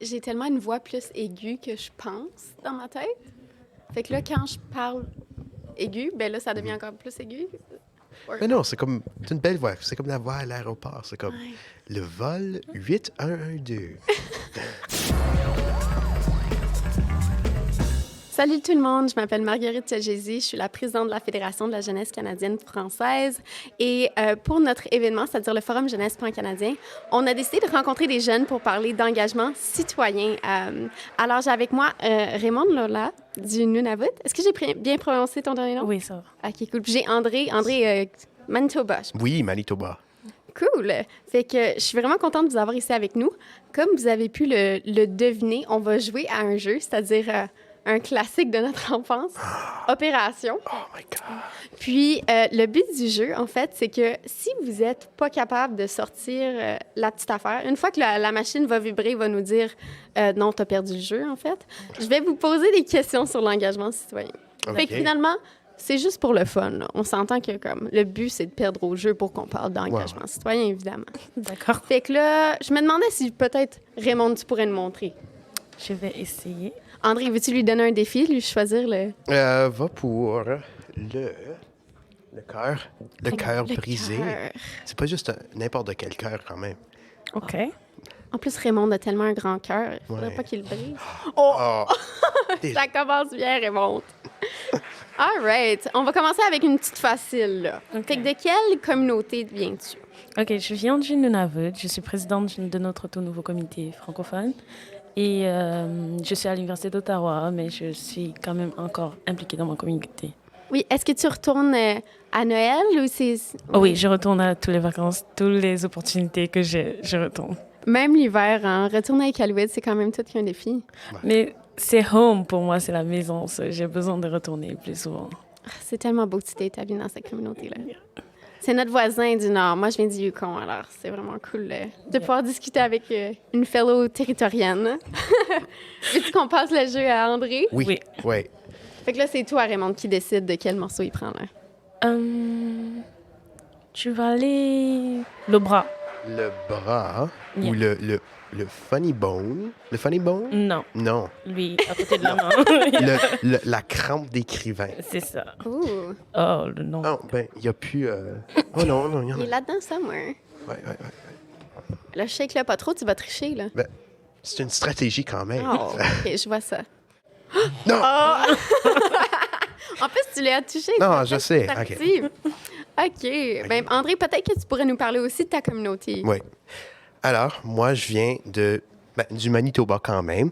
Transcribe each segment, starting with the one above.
J'ai tellement une voix plus aiguë que je pense dans ma tête. Fait que là, quand je parle aigu, ben là, ça devient encore plus aigu. Mais non, c'est une belle voix. C'est comme la voix à l'aéroport. C'est comme Ouais. le vol 8112. Salut tout le monde, je m'appelle Marguerite Tchegési, je suis la présidente de la Fédération de la jeunesse canadienne française. Et pour notre événement, c'est-à-dire le Forum jeunesse pan-canadien, on a décidé de rencontrer des jeunes pour parler d'engagement citoyen. Alors, j'ai avec moi Raymond Lola du Nunavut. Est-ce que j'ai bien prononcé ton dernier nom? Oui, ça va. OK, cool. Puis j'ai André Manitoba. Oui, Manitoba. Cool! Fait que je suis vraiment contente de vous avoir ici avec nous. Comme vous avez pu le deviner, on va jouer à un jeu, c'est-à-dire un classique de notre enfance, Opération. Oh my God. Puis, le but du jeu, en fait, c'est que si vous n'êtes pas capable de sortir la petite affaire, une fois que la machine va vibrer, va nous dire non, tu as perdu le jeu, en fait, je vais vous poser des questions sur l'engagement citoyen. Fait que finalement, c'est juste pour le fun. Là. On s'entend que comme le but, c'est de perdre au jeu pour qu'on parle d'engagement citoyen, évidemment. D'accord. Fait que là, je me demandais si peut-être, Raymond, tu pourrais nous montrer. Je vais essayer. André, veux-tu lui donner un défi, lui choisir le... Va pour le cœur. Le cœur le brisé. cœur. C'est pas juste n'importe quel cœur, quand même. OK. En plus, Raymond a tellement un grand cœur, il faudrait Ouais. pas qu'il le brise. Oh! Oh, Ça commence bien, Raymond. All right. On va commencer avec une petite facile, là. OK. Fait que de quelle communauté viens-tu? OK, je viens du Nunavut. Je suis présidente de notre tout nouveau comité francophone. Et je suis à l'Université d'Ottawa, mais je suis quand même encore impliquée dans ma communauté. Oui, est-ce que tu retournes à Noël ou c'est... Oh oui, je retourne à toutes les vacances, toutes les opportunités que j'ai, je retourne. Même l'hiver, hein? Retourner à Iqaluit, c'est quand même tout qu'un défi. Mais c'est home pour moi, c'est la maison. J'ai besoin de retourner plus souvent. C'est tellement beau que tu t'es établi dans cette communauté-là. C'est notre voisin du Nord. Moi, je viens du Yukon, alors c'est vraiment cool de pouvoir discuter avec une fellow territorienne. Veux-tu qu'on passe le jeu à André? oui. Oui. Oui. Fait que là, c'est toi, Raymond, qui décide de quel morceau il prend, là. Tu vas aller... Le bras. Le bras Yeah. ou le funny bone. Le funny bone? Non, Non. lui, à côté de la main. La crampe d'écrivain. C'est ça. Ouh, Oh, le nom. Oh, ben, il n'y a plus... Oh non, il y en il a. est là-dedans, somewhere. Ouais. Là, shake-le pas trop, tu vas tricher, là. Ben, c'est une stratégie quand même. Oh, OK, je vois ça. Non! Oh! En plus, tu l'as touché. Non, c'est je sais. parti. OK. Ben, André, peut-être que tu pourrais nous parler aussi de ta communauté. Oui. Alors, moi, je viens du Manitoba quand même.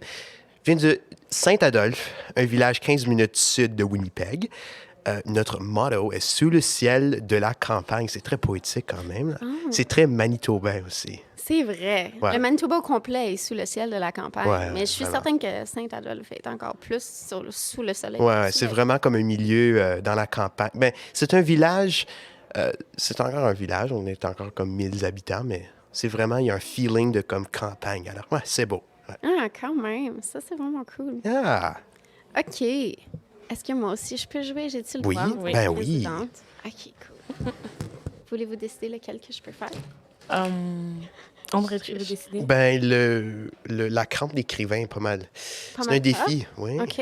Je viens de Saint-Adolphe, un village 15 minutes sud de Winnipeg. Notre motto est « Sous le ciel de la campagne ». C'est très poétique quand même. Là. C'est très manitobain aussi. C'est vrai. Ouais. Le Manitoba au complet est sous le ciel de la campagne. Ouais, mais je suis vraiment. certaine que Saint-Adolphe est encore plus sous le soleil. Ouais, Sous c'est le- vraiment comme un milieu dans la campagne. Ben, c'est un village, c'est encore un village, on est encore comme 1000 habitants, mais c'est vraiment, il y a un feeling de comme campagne. Alors, ouais, c'est beau. Ouais. Ah, quand même. Ça, c'est vraiment cool. Ah, OK. Est-ce que moi aussi, je peux jouer? J'ai-tu le Oui, droit? Oui. ben oui. Présidente? OK, cool. Voulez-vous décider lequel que je peux faire? André, tu veux décider? Ben, la crampe d'écrivain est pas mal. Pas C'est mal un défi, oui. OK.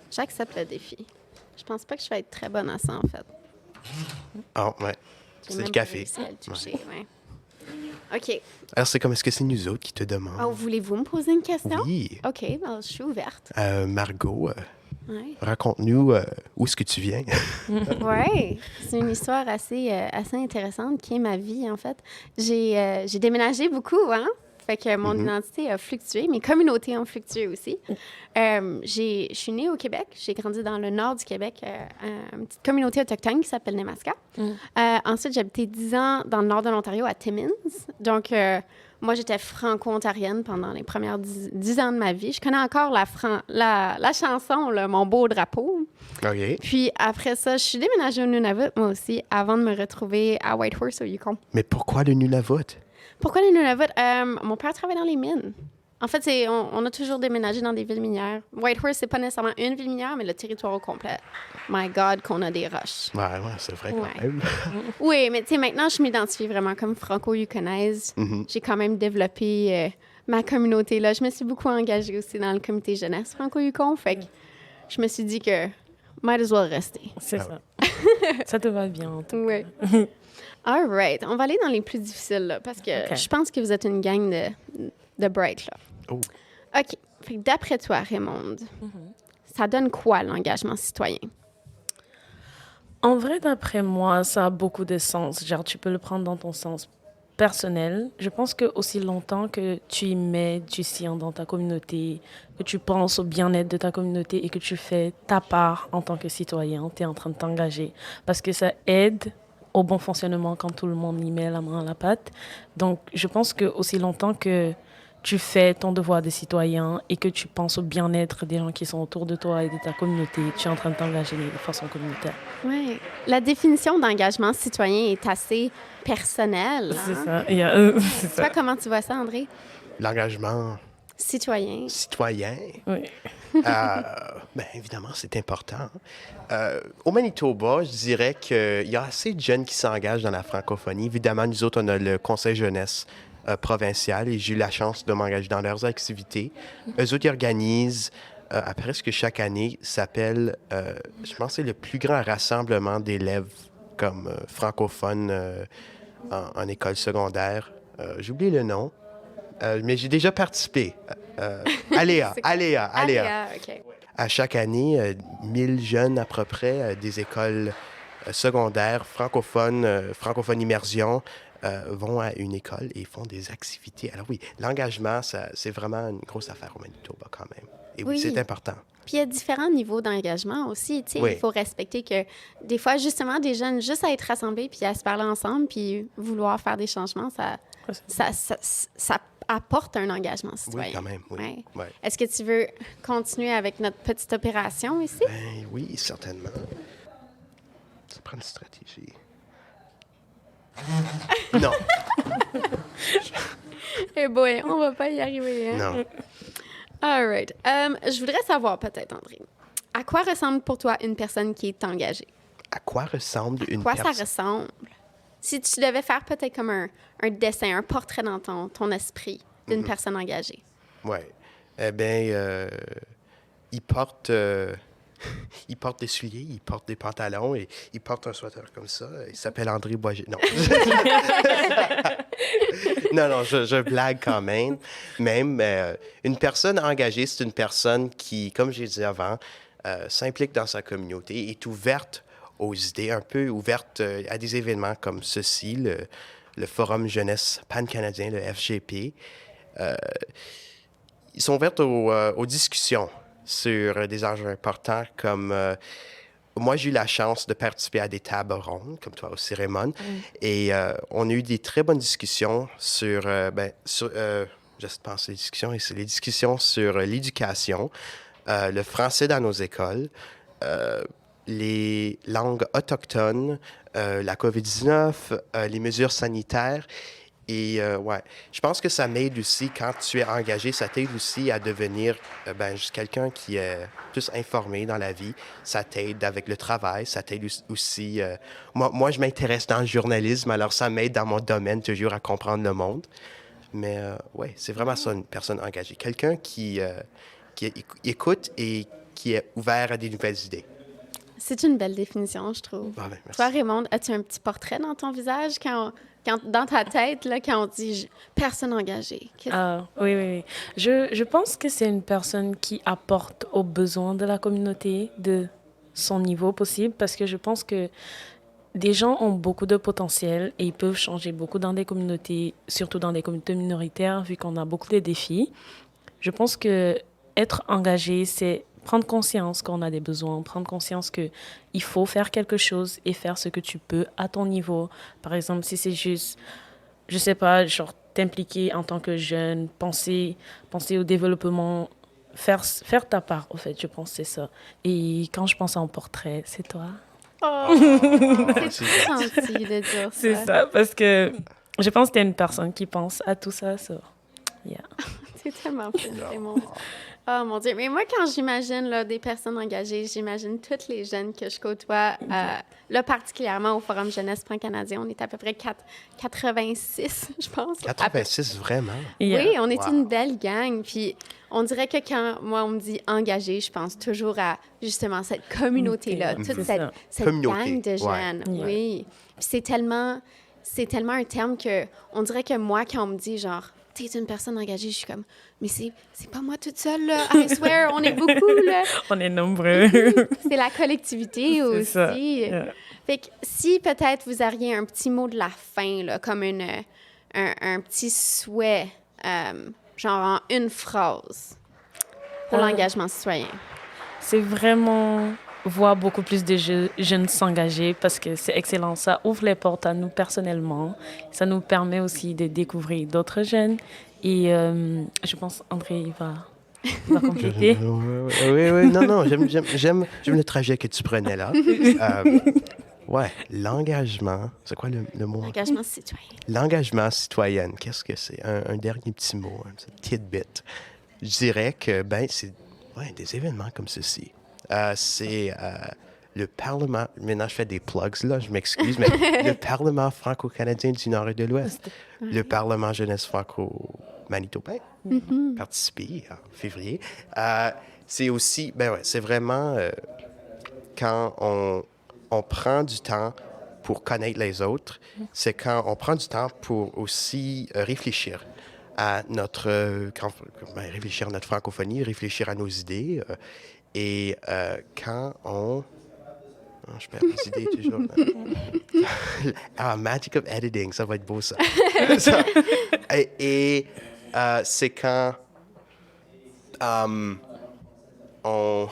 J'accepte le défi. Je pense pas que je vais être très bonne à ça, en fait. Ah, ouais. J'ai C'est même le pas café. réussi à le toucher, ouais. OK. Alors, c'est comme, est-ce que c'est nous autres qui te demandent? Oh, voulez-vous me poser une question? Oui. OK, ben, je suis ouverte. Margot, Ouais. raconte-nous où est-ce que tu viens. Ouais, c'est une histoire assez intéressante qui est ma vie, en fait. J'ai déménagé beaucoup, hein? Fait que mon identité a fluctué, mes communautés ont fluctué aussi. Je suis née au Québec, j'ai grandi dans le nord du Québec, une petite communauté autochtone qui s'appelle Nemaska. Ensuite, j'ai habité 10 ans dans le nord de l'Ontario, à Timmins. Donc, moi, j'étais franco-ontarienne pendant les premières 10 ans de ma vie. Je connais encore la chanson, là, Mon beau drapeau. OK. Puis après ça, je suis déménagée au Nunavut, moi aussi, avant de me retrouver à Whitehorse, au Yukon. Mais pourquoi le Nunavut? Pourquoi le Nunavut? Mon père travaille dans les mines. En fait, on a toujours déménagé dans des villes minières. Whitehorse, c'est pas nécessairement une ville minière, mais le territoire au complet. My God, qu'on a des roches. Ouais, c'est vrai quand Ouais. même. Oui, mais tu sais, maintenant, je m'identifie vraiment comme franco-yukonaise. J'ai quand même développé ma communauté. Là. Je me suis beaucoup engagée aussi dans le comité jeunesse franco-yukon. Fait que je me suis dit que might as well rester. C'est ça. Ça te va bien, en tout Oui. All right. On va aller dans les plus difficiles, là, parce que OK. je pense que vous êtes une gang de bright, là. Oh. OK. Fait que d'après toi, Raymond, ça donne quoi l'engagement citoyen? En vrai, d'après moi, ça a beaucoup de sens. Genre, tu peux le prendre dans ton sens personnel. Je pense que aussi longtemps que tu y mets du sien dans ta communauté, que tu penses au bien-être de ta communauté et que tu fais ta part en tant que citoyen, tu es en train de t'engager. Parce que ça aide au bon fonctionnement quand tout le monde y met la main à la pâte. Donc, je pense que aussi longtemps que tu fais ton devoir de citoyen et que tu penses au bien-être des gens qui sont autour de toi et de ta communauté, tu es en train de t'engager de façon communautaire. Oui. La définition d'engagement citoyen est assez personnelle. C'est Hein? ça. C'est Toi, ça. comment tu vois ça, André? L'engagement Citoyen. citoyen, Oui. ben, évidemment, c'est important. Au Manitoba, je dirais qu'il y a assez de jeunes qui s'engagent dans la francophonie. Évidemment, nous autres, on a le Conseil jeunesse provincial et j'ai eu la chance de m'engager dans leurs activités. Eux autres, ils organisent à presque chaque année, s'appelle, je pense que c'est le plus grand rassemblement d'élèves comme francophones en école secondaire. J'ai oublié le nom, mais j'ai déjà participé. Aléa. OK. À chaque année, 1000 jeunes à peu près des écoles secondaires francophones, francophone immersion, vont à une école et font des activités. Alors oui, l'engagement, c'est vraiment une grosse affaire au Manitoba quand même. Et oui, Oui. c'est important. Puis il y a différents niveaux d'engagement aussi. Tu sais, Oui. il faut respecter que des fois, justement, des jeunes, juste à être rassemblés puis à se parler ensemble puis vouloir faire des changements, ça apporte un engagement citoyen. Oui, quand même, oui. Ouais. Ouais. Est-ce que tu veux continuer avec notre petite opération ici? Ben oui, certainement. Ça prend une stratégie. Non, Eh boy, on va pas y arriver. Hein? non. All right. Je voudrais savoir peut-être, André, à quoi ressemble pour toi une personne qui est engagée? À quoi ressemble une Quoi ça personne? ressemble? Si tu devais faire peut-être comme un dessin, un portrait dans ton esprit d'une personne engagée. Oui. Eh bien, il porte des souliers, il porte des pantalons et il porte un sweater comme ça. Il s'appelle André Boisgé. Non. Non, je blague quand même. Même une personne engagée, c'est une personne qui, comme j'ai dit avant, s'implique dans sa communauté, est ouverte aux idées, un peu ouverte à des événements comme ceci, le Forum jeunesse pan-canadien, le FGP. Ils sont ouverts aux discussions sur des enjeux importants comme... moi, j'ai eu la chance de participer à des tables rondes, comme toi aussi, Raymond. Et on a eu des très bonnes discussions sur... je pense les discussions, et c'est les discussions sur l'éducation, le français dans nos écoles, les langues autochtones, la COVID-19, les mesures sanitaires. Et ouais, je pense que ça m'aide aussi, quand tu es engagé, ça t'aide aussi à devenir juste quelqu'un qui est plus informé dans la vie. Ça t'aide avec le travail, ça t'aide aussi... moi, je m'intéresse dans le journalisme, alors ça m'aide dans mon domaine toujours à comprendre le monde. Mais ouais, c'est vraiment ça, une personne engagée. Quelqu'un qui écoute et qui est ouvert à des nouvelles idées. C'est une belle définition, je trouve. Ah, ben, merci. Toi, Raymond, as-tu un petit portrait dans ton visage dans ta tête, là, quand on dit personne engagée? Ah, oui. Je pense que c'est une personne qui apporte aux besoins de la communauté de son niveau possible parce que je pense que des gens ont beaucoup de potentiel et ils peuvent changer beaucoup dans des communautés, surtout dans des communautés minoritaires, vu qu'on a beaucoup de défis. Je pense que être engagé, c'est prendre conscience qu'on a des besoins, prendre conscience qu'il faut faire quelque chose et faire ce que tu peux à ton niveau. Par exemple, si c'est juste, je sais pas, genre t'impliquer en tant que jeune, penser au développement, faire ta part, au fait, je pense que c'est ça. Et quand je pense à un portrait, c'est toi. Oh, c'est gentil de dire ça. C'est ça, parce que je pense que t'es une personne qui pense à tout ça, ça. Yeah. C'est tellement fun, Raymond. Oh mon Dieu. Mais moi, quand j'imagine là, des personnes engagées, j'imagine toutes les jeunes que je côtoie, là, particulièrement au Forum Jeunesse Pan-Canadien. On est à peu près 86, je pense. 86, vraiment? Yeah. Oui, on est Wow. une belle gang. Puis on dirait que quand moi, on me dit engagé, je pense toujours à justement cette communauté-là, C'est toute ça. cette Communauté, gang de jeunes. Ouais. Oui. Puis c'est tellement un terme que on dirait que moi, quand on me dit genre, t'es une personne engagée, je suis comme, mais c'est pas moi toute seule, là. I swear, on est beaucoup, là. On est nombreux. C'est la collectivité C'est aussi. ça. Yeah. Fait que si peut-être vous auriez un petit mot de la fin, là, comme un petit souhait, genre en une phrase, pour l'engagement citoyen. C'est vraiment voir beaucoup plus de jeunes s'engager parce que c'est excellent. Ça ouvre les portes à nous personnellement. Ça nous permet aussi de découvrir d'autres jeunes. Et je pense André, il va compléter. Oui, non, j'aime le trajet que tu prenais là. Ouais, l'engagement, c'est quoi le mot? Engagement citoyen. L'engagement citoyen, qu'est-ce que c'est? Un dernier petit mot, un petit tidbit. Je dirais que, c'est des événements comme ceci. C'est le Parlement, maintenant je fais des plugs là, je m'excuse, mais le Parlement franco-canadien du Nord et de l'Ouest, le Parlement jeunesse franco-manitobain, participé en février. C'est aussi, c'est vraiment quand on prend du temps pour connaître les autres, c'est quand on prend du temps pour aussi réfléchir à réfléchir à notre francophonie, réfléchir à nos idées. Et quand on... Oh, je perds mes idées toujours. Magic of editing, ça va être beau ça. Et c'est quand on...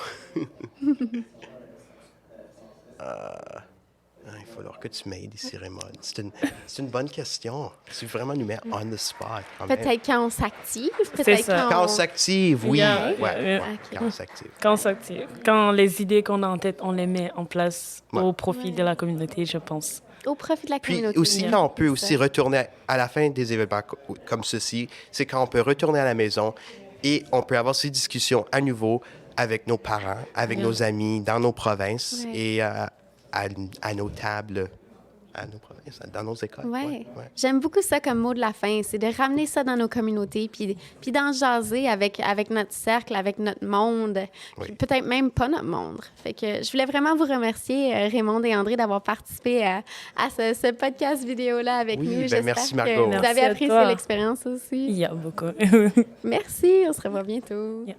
il va falloir que tu m'aides ici, Raymond. C'est une bonne question. Tu vraiment nous mettre on the spot. Peut-être quand on s'active. C'est Peut-être ça. Quand on s'active, oui. Yeah. Ouais. Ok. Quand on s'active. Quand on s'active, quand les idées qu'on a en tête, on les met en place Ouais. au profit de la communauté, je pense. Au profit de la Puis communauté. aussi, quand on peut aussi retourner à la fin des événements comme ceci, c'est quand on peut retourner à la maison et on peut avoir ces discussions à nouveau avec nos parents, avec nos amis, dans nos provinces et à nos tables, à nos provinces, dans nos écoles. Ouais. J'aime beaucoup ça comme mot de la fin, c'est de ramener ça dans nos communautés, puis d'en jaser avec notre cercle, avec notre monde, puis peut-être même pas notre monde. Fait que je voulais vraiment vous remercier, Raymond et André, d'avoir participé à ce podcast vidéo-là avec nous. J'espère merci, que Margot. vous Merci avez à apprécié toi. l'expérience aussi. Il y a beaucoup. Merci, on se revoit bientôt. Yeah.